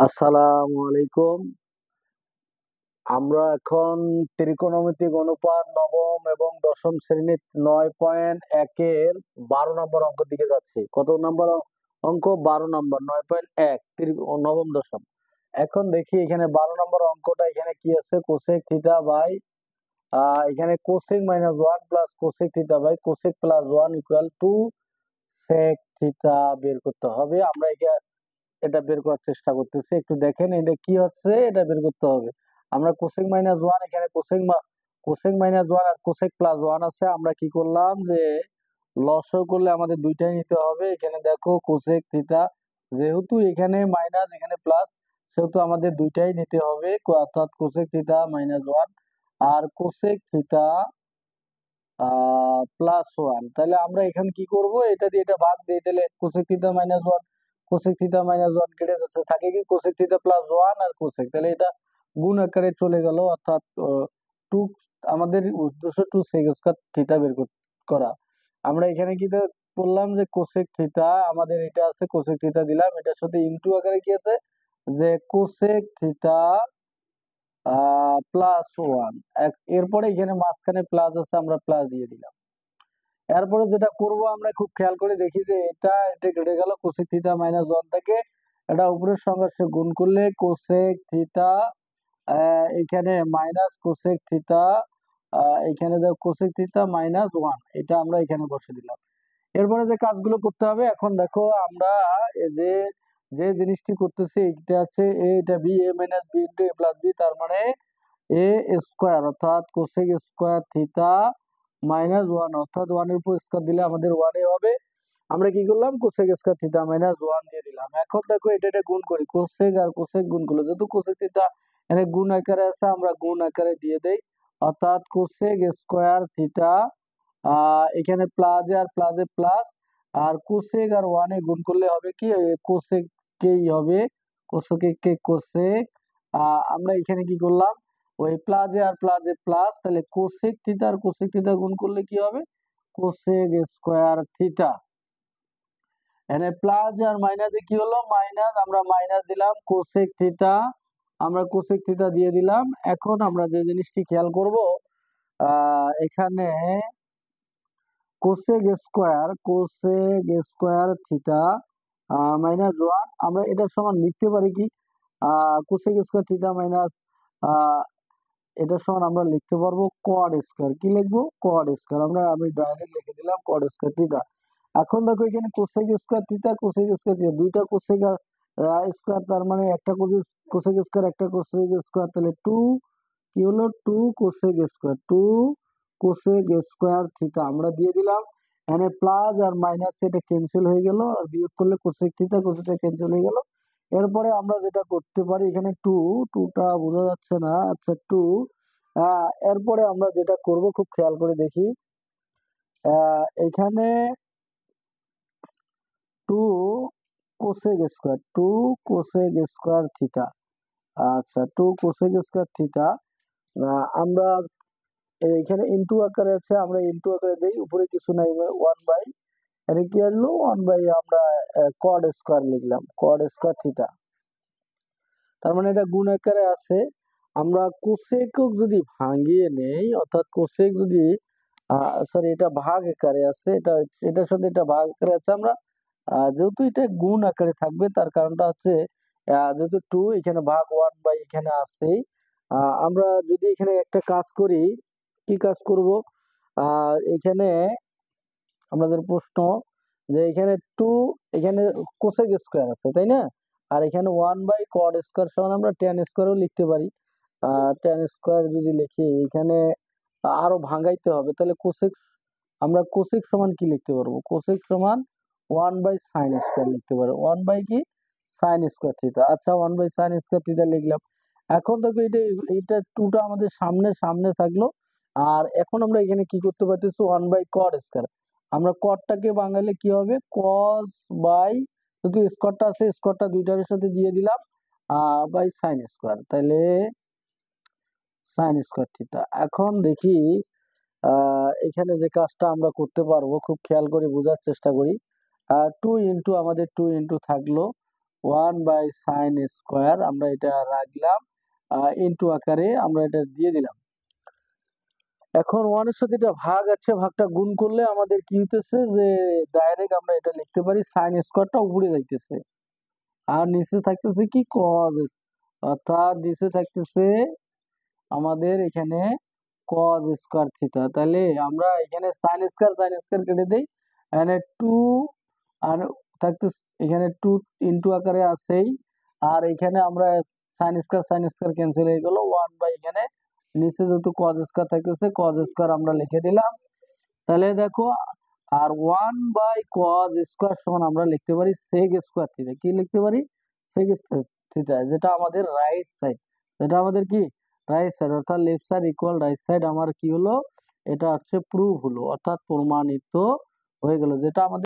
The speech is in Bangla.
আসসালামু আলাইকুম। আমরা এখন ত্রিকোণমিতিক অনুপাত নবম এবং দশম শ্রেণীর 9.1 এর 12 নম্বর অঙ্ক দিকে যাচ্ছি। কত নম্বর অঙ্ক? 12 নম্বর, 9.1 নবম দশম। এখন দেখি এখানে 12 নম্বর অঙ্কটা, এখানে কি আছে? কোসেক থিটা বাই এখানে cosec minus 1 plus cosec theta by cosec plus 1 equal to sec theta বের করতে হবে। আমরা এটা বের করার চেষ্টা করতেছি, একটু দেখেন এটা কি হচ্ছে, এটা বের করতে হবে। আমরা কোসেক মাইনাস ওয়ান, এখানে কোসেক মাইনাস ওয়ান আর কোসেক প্লাস ওয়ান আছে। আমরা কি করলাম যে লসও করলে আমাদের দুইটাই নিতে হবে। এখানে দেখো কোসেক থিটা, যেহেতু এখানে মাইনাস এখানে প্লাস, সেহেতু আমাদের দুইটাই নিতে হবে, অর্থাৎ কোসেক থিটা মাইনাস ওয়ান আর কোসেক থিটা প্লাস ওয়ান। তাহলে আমরা এখানে কি করব, এটা দিয়ে এটা ভাগ দিয়ে দিলে cosec theta minus one, cosec theta minus one কেটে যাচ্ছে, থাকে কি কোসেক থিটা প্লাস ওয়ান আর কোসেক। তাহলে এটা গুণ আকারে চলে গেল, অর্থাৎ টু, আমাদের উদ্দেশ্য টু সেক স্কয়ার থিটা বের করা। আমরা এখানে কি বললাম যে কোসেক থিটা, আমাদের এটা আছে কোসেক থিটা দিলাম, এটার সাথে ইনটু আকারে কি আছে যে কোসেক থিটা প্লাস ওয়ান। এরপরে এখানে মাঝখানে প্লাস আছে, আমরা প্লাস দিয়ে দিলাম। এরপরে যেটা করব, আমরা খুব খেয়াল করে দেখি যে এটা কেটে গেল, কোসেক থিটা মাইনাস ওয়ান থেকে এটা উপরের সংঘর্ষে গুণ করলে কোসেক থিটা, এখানে মাইনাস কোসেক থিটা, এখানে দেখো কোসেক থিটা মাইনাস ওয়ান, এটা আমরা এখানে বসে দিলাম। এরপরে যে কাজগুলো করতে হবে, এখন দেখো আমরা যে যে জিনিসটি করতেছি, এটা হচ্ছে এ, এটা বি, এ মাইনাস বি ইন্টু এ প্লাস বি, তার মানে এ স্কোয়ার, অর্থাৎ cosec square theta minus one, অর্থাৎ ওয়ানের উপর স্কোয়ার দিলে আমাদের ওয়ানে হবে। আমরা কি করলাম, cosec square theta minus one দিয়ে দিলাম। এখন দেখো এটা গুণ করি, কোসেক আর কোসেক গুণ করলো, যেহেতু কোসেক থিটা এখানে গুণ আকারে আছে, আমরা গুণ আকারে দিয়ে দেই, অর্থাৎ কোসেক স্কোয়ার থিটা এখানে প্লাস আর প্লাসে প্লাস, আর কোসেক আর ওয়ানে গুণ করলে হবে কি, কোসেক কেই হবে, কোসেক কে কোসেক। আমরা এখানে কি করলাম, ওই প্লাসে আর প্লাসে প্লাস, তাহলে কোসেক থিটা আর কোসেক থিটা গুণ করলে কি হবে, কোসেক স্কোয়ার থিটা। এখানে প্লাস আর মাইনাসে কি হলো, মাইনাস, আমরা মাইনাস দিলাম কোসেক থিটা, আমরা কোসেক থিটা দিয়ে দিলাম। এখন আমরা যে জিনিসটি খেয়াল করব, এখানে cosec square theta minus one, আমরা এটা সমান লিখতে পারি কি, কোসেক স্কোয়ার থিটা মাইনাস এটা সমান আমরা লিখতে পারবো কড স্কোয়ার। কি লিখবো, কড স্কোয়ার। আমি ডাইরেক্ট লিখে দিলাম কড স্কোয়ার থিটা। এখন দেখো এখানে cosec square theta, cosec square theta, দুইটা কোসেক স্কোয়ার, তার মানে একটা কোসেক স্কোয়ার একটা কোসেক স্কোয়ার, তাহলে টু, কি হলো, two cosec square, two cosec square theta আমরা দিয়ে দিলাম। এখানে প্লাস আর মাইনাস এটা ক্যান্সেল হয়ে গেল, আর বিয়োগ করলে কোসেক থিটা কোসেকটা ক্যান্সেল হয়ে গেল। এরপরে আমরা যেটা করতে পারি, এখানে টুটা বোঝা যাচ্ছে না, আচ্ছা টু। এরপরে আমরা যেটা করব, খুব খেয়াল করে দেখি, এখানে two cosec square, two cosec square theta, আচ্ছা টু কোসেক স্কোয়ার থিটা, আমরা এখানে ইনটু আকারে আছে, আমরা ইনটু আকারে দেই, উপরে কিছু নাই, ওয়ান বাই, এর কি আসলো, ওয়ান বাই, আমরা কড স্কোয়ার লিখলাম, কড স্কোয়ার থিটা। তার মানে এটা গুণ আকারে আছে। আমরা কোসেক যদি ভাঙিয়ে নেই, অর্থাৎ কোসেক যদি সরি, এটা ভাগ আকারে আছে, এটার সাথে এটা ভাগ আকারে আছে, আমরা যেহেতু এটা গুণ আকারে থাকবে, তার কারণটা হচ্ছে যেহেতু টু এখানে ভাগ ওয়ান বাই এখানে আছে, আমরা যদি এখানে একটা কাজ করি, কি কাজ করব, এখানে আমাদের প্রশ্ন যে এখানে টু, এখানে কোসেক স্কোয়ার আছে তাই না, আর এখানে ওয়ান বাই কড স্কোয়ার সমান আমরা টেন স্কোয়ারও লিখতে পারি। টেন স্কোয়ার যদি লিখি, এখানে আরো ভাঙাইতে হবে, তাহলে কোসেক, আমরা কোসেক সমান কি লিখতে পারবো, কোসেক সমান ওয়ান বাই সাইন স্কোয়ার লিখতে পারবো, ওয়ান বাই কি সাইন স্কোয়ার থিটা। আচ্ছা one by sine square theta লিখলাম। এখন দেখো এটা টুটা আমাদের সামনে সামনে থাকলো, আর এখন আমরা এখানে কি করতে পারতেছি, ওয়ান বাই কড স্কোয়ার, আমরা কটটাকে বাঙালি কি হবে, কস বাই, যেহেতু স্কোয়ারটা আছে স্কোয়ারটা দুইটার সাথে দিয়ে দিলাম, বাই সাইন স্কোয়ার, তাহলে সাইন স্কোয়ার থিটা। এখন দেখি এখানে যে কাজটা আমরা করতে পারবো, খুব খেয়াল করে বোঝার চেষ্টা করি। টু ইন্টু আমাদের টু ইন্টু থাকলো 1/sin² আমরা এটা রাখলাম ইনটু আকারে আমরা এটা দিয়ে দিলাম। এখন 1 এর সাথে এটা ভাগ আছে, ভাগটা গুণ করলে আমাদের কি হইতেছে যে ডাইরেক্ট আমরা এটা লিখতে পারি sin² উপরে যাইতেছে আর নিচে থাকতেছে কি cos, অর্থাৎ নিচে থাকতেছে আমাদের এখানে cos² থিটা। তাহলে আমরা এখানে sin² কেটে দেই, এখানে 2 আর থাকতেছে এখানে 2 ইনটু আকারে আছেই, আর এখানে আমরা sin² ক্যান্সেল হয়ে গেল 1 এখানে নিচে যেহেতু cos² থাকতেছে cos² আমরা লিখে দিলাম। তাহলে দেখো আর 1/cos² সমান আমরা লিখতে পারি sec² থিটা। কি লিখতে পারি? sec থিটা, যেটা আমাদের রাইট সাইড, যেটা আমাদের কি রাইট সাইড, অর্থাৎ left side equal right side আমার কি হলো, এটা হচ্ছে প্রুফ হলো, অর্থাৎ প্রমাণিত হয়ে গেল, যেটা আমাদের